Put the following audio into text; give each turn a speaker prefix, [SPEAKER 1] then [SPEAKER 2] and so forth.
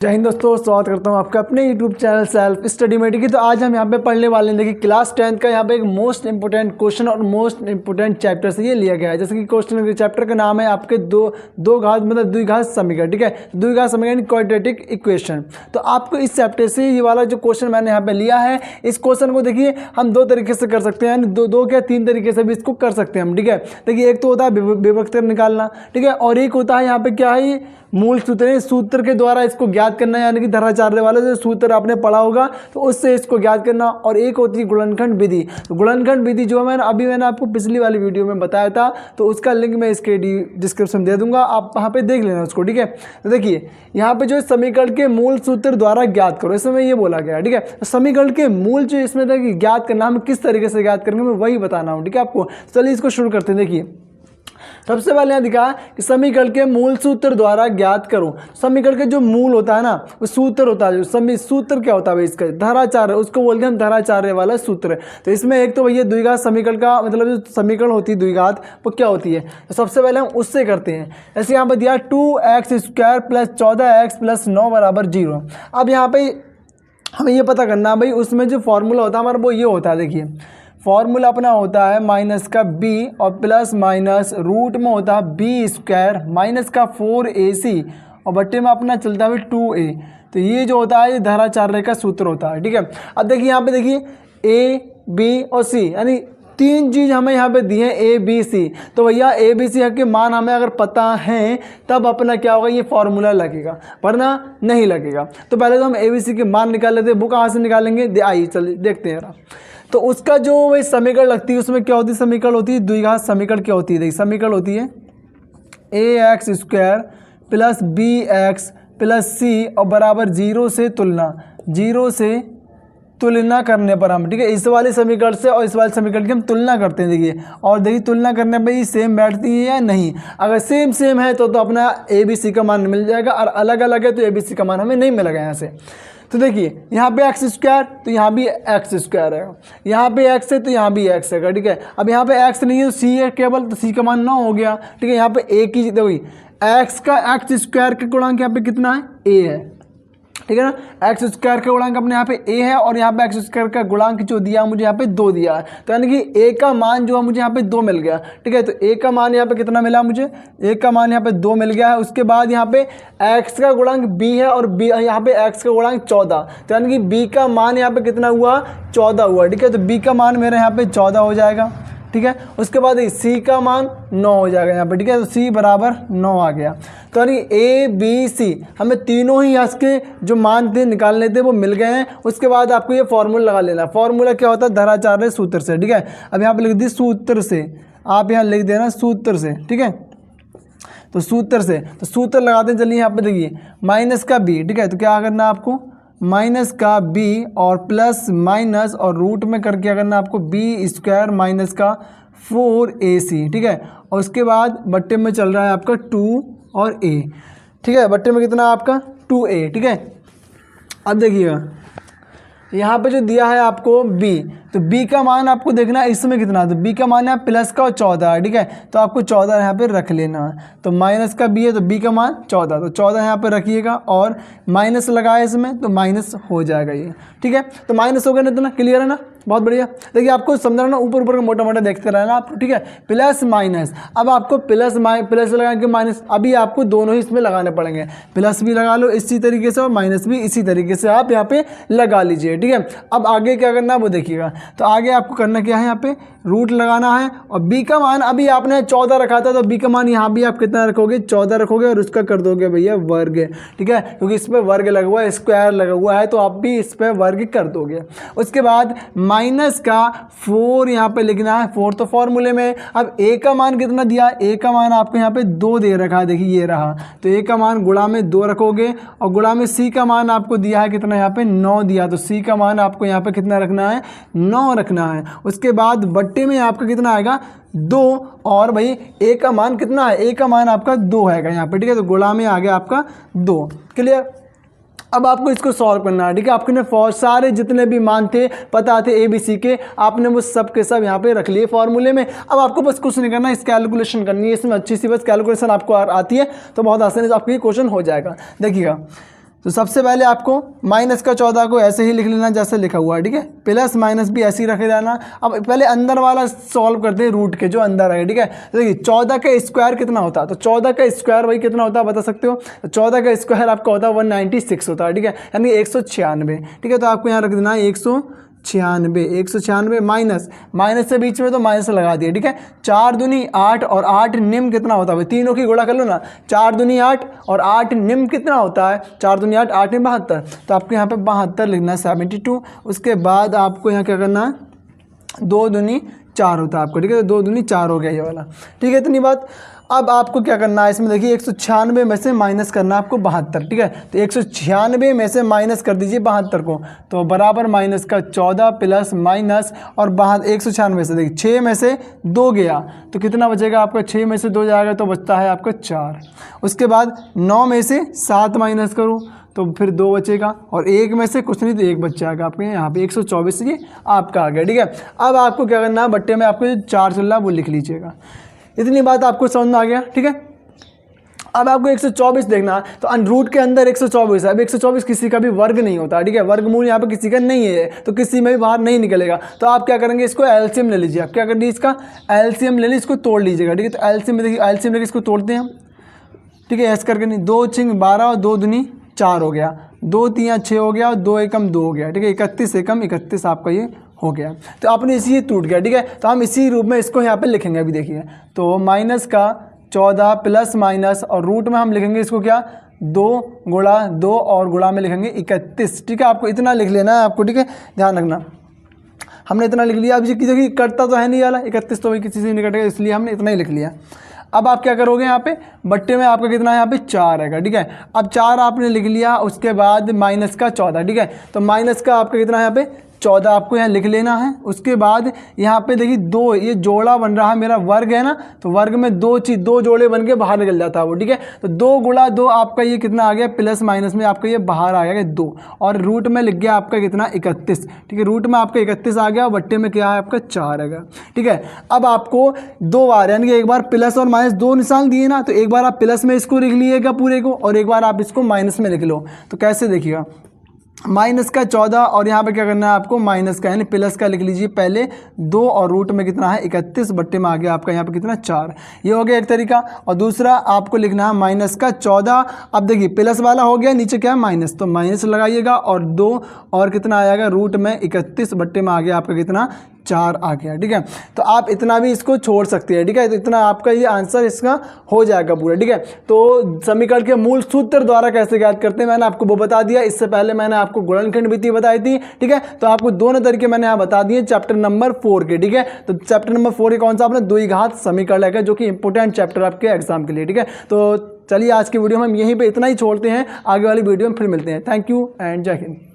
[SPEAKER 1] जय हिंद दोस्तों, स्वागत करता हूं आपका अपने YouTube चैनल सेल्फ स्टडी में। ठीक है, तो आज हम यहां पे पढ़ने वाले हैं। देखिए, क्लास 10th का यहां पे एक मोस्ट इंपोर्टेंट क्वेश्चन और मोस्ट इंपोर्टेंट चैप्टर से ये लिया गया है। जैसे कि क्वेश्चन चैप्टर का नाम है आपके दो घात मतलब द्विघात समीकरण। ठीक है, द्विघात समीकरण क्वाड्रेटिक इक्वेशन। तो आपको इस चैप्टर से ये वाला जो क्वेश्चन मैंने यहाँ पे लिया है, इस क्वेश्चन को देखिए हम दो तरीके से कर सकते हैं, दो क्या तीन तरीके से भी इसको कर सकते हैं हम। ठीक है, देखिए एक तो होता है विभक्त निकालना, ठीक है, और एक होता है यहाँ पे क्या है, मूल सूत्र के द्वारा इसको ज्ञात करना, यानी कि धराचार्य वाला जो सूत्र आपने पढ़ा होगा तो उससे इसको ज्ञात करना। और एक होती है गुणनखंड विधि। तो गुणनखंड विधि जो मैंने आपको पिछली वाली वीडियो में बताया था, तो उसका लिंक मैं इसके डिस्क्रिप्शन दे दूंगा, आप वहाँ पे देख लेना उसको। ठीक है, तो देखिए यहाँ पे जो समीकरण के मूल सूत्र द्वारा ज्ञात करो, इसमें ये बोला गया है। ठीक है, तो समीकरण के मूल जो इसमें देखिए ज्ञात करना, हम किस तरीके से ज्ञात करेंगे मैं वही बताना हूँ। ठीक है, आपको चलिए इसको शुरू करते हैं। देखिए सबसे पहले यहाँ दिखा कि समीकरण के मूल सूत्र द्वारा ज्ञात करो। समीकरण के जो मूल होता है ना, वो सूत्र होता है। जो सूत्र क्या होता है भाई, इसका धराचार्य, उसको बोलते हैं हम धराचार्य वाला सूत्र। तो इसमें एक तो भैया द्विघात समीकरण का मतलब जो समीकरण होती है द्विघात, वो क्या होती है, तो सबसे पहले हम उससे करते हैं। जैसे यहाँ पर दिया 2x² + 14x + 9 = 0। अब यहाँ पे हमें ये पता करना भाई, उसमें जो फॉर्मूला होता है हमारा वो ये होता है। देखिए फॉर्मूला अपना होता है माइनस का b और प्लस माइनस रूट में होता है b² माइनस का 4ac और बट्टे में अपना चलता है 2a। तो ये जो होता है ये धराचार्य का सूत्र होता है। ठीक है, अब देखिए यहाँ पे देखिए a b और c, यानी तीन चीज़ हमें यहाँ पे दी है a b c। तो भैया a b c के मान हमें अगर पता हैं तब अपना क्या होगा, ये फॉर्मूला लगेगा, वरना नहीं लगेगा। तो पहले तो हम a b c के मान निकाल लेते हैं। वो कहाँ से निकालेंगे, आइए चलिए देखते हैं। तो उसका जो वही समीकरण लगती है, उसमें क्या होती है, समीकरण होती है द्विघात समीकरण। क्या होती है, देखिए समीकरण होती है ax² + bx + c और बराबर 0 से तुलना करने पर हम, ठीक है, इस वाले समीकरण से और इस वाले समीकरण की हम तुलना करते हैं। देखिए और देखिए तुलना करने पर ये सेम बैठती है या नहीं। अगर सेम है तो अपना a b c का मान मिल जाएगा, और अलग अलग है तो a b c का मान हमें नहीं मिलेगा यहाँ से। तो देखिए यहाँ पे x² तो यहाँ भी x² है, यहाँ पे x है तो यहाँ भी x है। ठीक है, अब यहाँ पे x नहीं है तो c है केवल, तो c का मान 9 हो गया। ठीक है, यहाँ पे a की देखो x का x² का गुणांक यहाँ पे कितना है, a है। ठीक है ना, x² का गुणांक अपने यहाँ पे a है, और यहाँ पे x² का गुणांक जो दिया मुझे यहाँ पे 2 दिया है। तो यानी कि a का मान जो है मुझे यहाँ पे 2 मिल गया। ठीक है, तो a का मान यहाँ पे कितना मिला मुझे, a का मान यहाँ पे 2 मिल गया है। उसके बाद यहाँ पे x का गुणांक b है और b यहाँ पे x का गुणांक 14, तो यानी कि b का मान यहाँ पे कितना हुआ, 14 हुआ। ठीक है, तो b का मान मेरा यहाँ पे 14 हो जाएगा। ठीक है, उसके बाद c का मान 9 हो जाएगा यहाँ पे। ठीक है, तो c बराबर 9 आ गया। तो यानी a b c हमें तीनों ही इसके जो मान थे निकालने थे वो मिल गए हैं। उसके बाद आपको ये फॉर्मूला लगा लेना। फॉर्मूला क्या होता है, धराचार्य सूत्र से। ठीक है, अब यहाँ पे लिख दी सूत्र से, आप यहाँ लिख देना सूत्र से। ठीक है, तो सूत्र से, तो सूत्र लगाते हैं। चलिए यहाँ पे देखिए माइनस का b। ठीक है, तो क्या करना है आपको, माइनस का b और प्लस माइनस और रूट में करके क्या करना आपको, b² माइनस का 4ac। ठीक है, और उसके बाद बट्टे में चल रहा है आपका 2 और a। ठीक है, बट्टे में कितना आपका 2a। ठीक है, अब देखिएगा यहाँ पे जो दिया है आपको b, तो b का मान आपको देखना है इसमें कितना, तो b का मान है प्लस का 14 है। ठीक है, तो आपको 14 यहाँ पे रख लेना है। तो माइनस का b है तो b का मान 14, तो 14 यहाँ पे रखिएगा, और माइनस लगाए इसमें तो माइनस हो जाएगा ये। ठीक है, तो माइनस हो गया ना, इतना क्लियर है ना, बहुत बढ़िया। देखिए आपको समझना ना, ऊपर ऊपर का मोटा मोटा देखते रहना आप। ठीक है, प्लस माइनस, अब आपको प्लस लगा के माइनस, अभी आपको दोनों ही इसमें लगाने पड़ेंगे। प्लस भी लगा लो इसी तरीके से और माइनस भी इसी तरीके से आप यहाँ पे लगा लीजिए। ठीक है, अब आगे क्या करना है वो देखिएगा। तो आगे आपको करना क्या है, यहाँ पे रूट लगाना है, और b का मान अभी आपने 14 रखा था, तो b का मान यहाँ भी आप कितना रखोगे, 14 रखोगे, और उसका कर दोगे भैया वर्ग। ठीक है, क्योंकि इस पर वर्ग लगा हुआ है, स्क्वायर लगा हुआ है, तो आप भी इस पर वर्ग कर दोगे। उसके बाद माइनस का 4 यहाँ पे लिखना है, 4 तो फॉर्मूले में। अब a का मान कितना दिया, a का मान आपको यहाँ पे 2 दे रखा है, देखिए ये रहा। तो a का मान गुणा में 2 रखोगे, और गुणा में c का मान आपको दिया है कितना, यहाँ पे 9 दिया, तो c का मान आपको यहाँ पे कितना रखना है, 9 रखना है। उसके बाद बट्टे में आपका कितना आएगा, 2, और भाई a का मान कितना है, a का मान आपका 2 है यहाँ पे। ठीक है, तो गुणा में आ गया आपका 2। क्लियर, अब आपको इसको सॉल्व करना है। ठीक है, आपके ने सारे जितने भी मान थे पता थे a b c के, आपने वो सब के सब यहाँ पे रख लिए फॉर्मूले में। अब आपको बस कुछ नहीं करना, इस कैलकुलेशन करनी है, इसमें अच्छी सी बस कैलकुलेशन आपको आती है, तो बहुत आसानी से आपको ये क्वेश्चन हो जाएगा। देखिएगा तो सबसे पहले आपको माइनस का 14 को ऐसे ही लिख लेना जैसे लिखा हुआ है, ठीक है। प्लस माइनस भी ऐसे ही रखे रहना। अब पहले अंदर वाला सॉल्व करते हैं, रूट के जो अंदर है, ठीक है। तो देखिए 14 का स्क्वायर कितना होता है, तो 14 का स्क्वायर वही कितना होता है बता सकते हो। तो 14 का स्क्वायर आपका होता है 196 होता है, ठीक है, यानी 196, ठीक है। तो आपको यहाँ रख देना है 196 माइनस से बीच में तो माइनस लगा दिया, ठीक है। 4 दूनी 8 और 8 निम्न कितना होता है, तीनों की गुणा कर लो ना। 4 दूनी 8 और 8 निम्न कितना होता है, 4 दूनी 8, 8 निम्न 72। तो आपको यहाँ पे 72 लिखना है, 72। उसके बाद आपको यहाँ क्या करना है, 2 दूनी 4 होता है आपको, ठीक है। तो 2 दूनी 4 हो गया ये वाला, ठीक है, इतनी बात। अब आपको क्या करना है इसमें, देखिए 196 में से माइनस करना है आपको 72, ठीक है। तो 196 में से माइनस कर दीजिए 72 को, तो बराबर माइनस का 14 प्लस माइनस और 196 से देखिए 6 में से 2 गया तो कितना बचेगा आपका, 6 में से 2 जाएगा तो बचता है आपका 4। उसके बाद 9 में से 7 माइनस करो तो फिर 2 बचेगा और 1 में से कुछ नहीं तो 1 बच जाएगा आपके यहाँ पे 124 ये आपका आ गया, ठीक है। अब आपको क्या करना है, बट्टे में आपको जो 4 चल रहा है वो लिख लीजिएगा। इतनी बात आपको समझ में आ गया, ठीक है। अब आपको 124 देखना है, तो रूट के अंदर 124 है। अब 124 किसी का भी वर्ग नहीं होता, ठीक है, वर्गमूल यहाँ पे किसी का नहीं है तो किसी में भी बाहर नहीं निकलेगा। तो आप क्या करेंगे, इसको एलसीएम ले लीजिए। आप क्या करिए, इसका एलसीएम ले लीजिए, इसको तोड़ लीजिएगा, ठीक है। तो एलसीएम में देखिए, एलसीएम लेके इसको तोड़ते हैं हम, ठीक है, ऐसे करके नहीं, 2 छिंग 12 और 2 दूनी 4 हो गया, 2 3 6 हो गया और 2 एकम 2 हो गया, ठीक है। 31 एकम 31 आपका ये हो गया। तो आपने इसी टूट गया, ठीक है। तो हम इसी रूप में इसको यहाँ पे लिखेंगे। अभी देखिए, तो माइनस का 14 प्लस माइनस और रूट में हम लिखेंगे इसको क्या, 2 गुणा 2 और गुणा में लिखेंगे 31, ठीक है। आपको इतना लिख लेना है आपको, ठीक है, ध्यान रखना। हमने इतना लिख लिया। अब ये किसी कटता तो है नहीं वाला 31, तो वही किसी से नहीं कटेगा, इसलिए हमने इतना ही लिख लिया। अब आप क्या करोगे, यहाँ पे बट्टे में आपका कितना है, यहाँ पे 4 है, ठीक है। अब 4 आपने लिख लिया, उसके बाद माइनस का 14, ठीक है। तो माइनस का आपका कितना है यहाँ पे 14 आपको यहाँ लिख लेना है। उसके बाद यहाँ पे देखिए 2 ये जोड़ा बन रहा है, मेरा वर्ग है ना, तो वर्ग में 2 जोड़े बन के बाहर निकल जाता है वो, ठीक है। तो 2 गुणा 2 आपका ये कितना आ गया, प्लस माइनस में आपका ये बाहर आ गया 2 और रूट में लिख गया आपका कितना 31, ठीक है। रूट में आपका 31 आ गया और बट्टे में क्या है आपका 4 है, ठीक है। अब आपको 2 बार यानी कि एक बार प्लस और माइनस 2 निशान दिए ना, तो एक बार आप प्लस में इसको लिख लीजिएगा पूरे को और एक बार आप इसको माइनस में लिख लो। तो कैसे देखिएगा, माइनस का 14 और यहाँ पे क्या करना है आपको, माइनस का यानी प्लस का लिख लीजिए पहले 2 और रूट में कितना है 31, बट्टे में आ गया आपका यहाँ पे कितना 4। ये हो गया एक तरीका। और दूसरा आपको लिखना है माइनस का 14। अब देखिए प्लस वाला हो गया, नीचे क्या है माइनस, तो माइनस लगाइएगा और 2 और कितना आएगा रूट में 31, बट्टे में आ गया आपका कितना 4 आ गया, ठीक है। तो आप इतना भी इसको छोड़ सकते हैं, ठीक है। तो इतना आपका ये आंसर इसका हो जाएगा पूरा, ठीक है। तो समीकरण के मूल सूत्र द्वारा कैसे ज्ञात करते हैं मैंने आपको वो बता दिया। इससे पहले मैंने आपको गुणनखंड विधि बताई थी, ठीक है। तो आपको दोनों तरीके मैंने यहाँ बता दिए चैप्टर नंबर 4 के, ठीक है। तो चैप्टर नंबर 4 के कौन सा, आपने द्विघात समीकरण है जो कि इंपॉर्टेंट चैप्टर आपके एग्जाम के लिए, ठीक है। तो चलिए आज की वीडियो में हम यहीं पर इतना ही छोड़ते हैं, आगे वाली वीडियो में फिर मिलते हैं। थैंक यू एंड जय हिंद।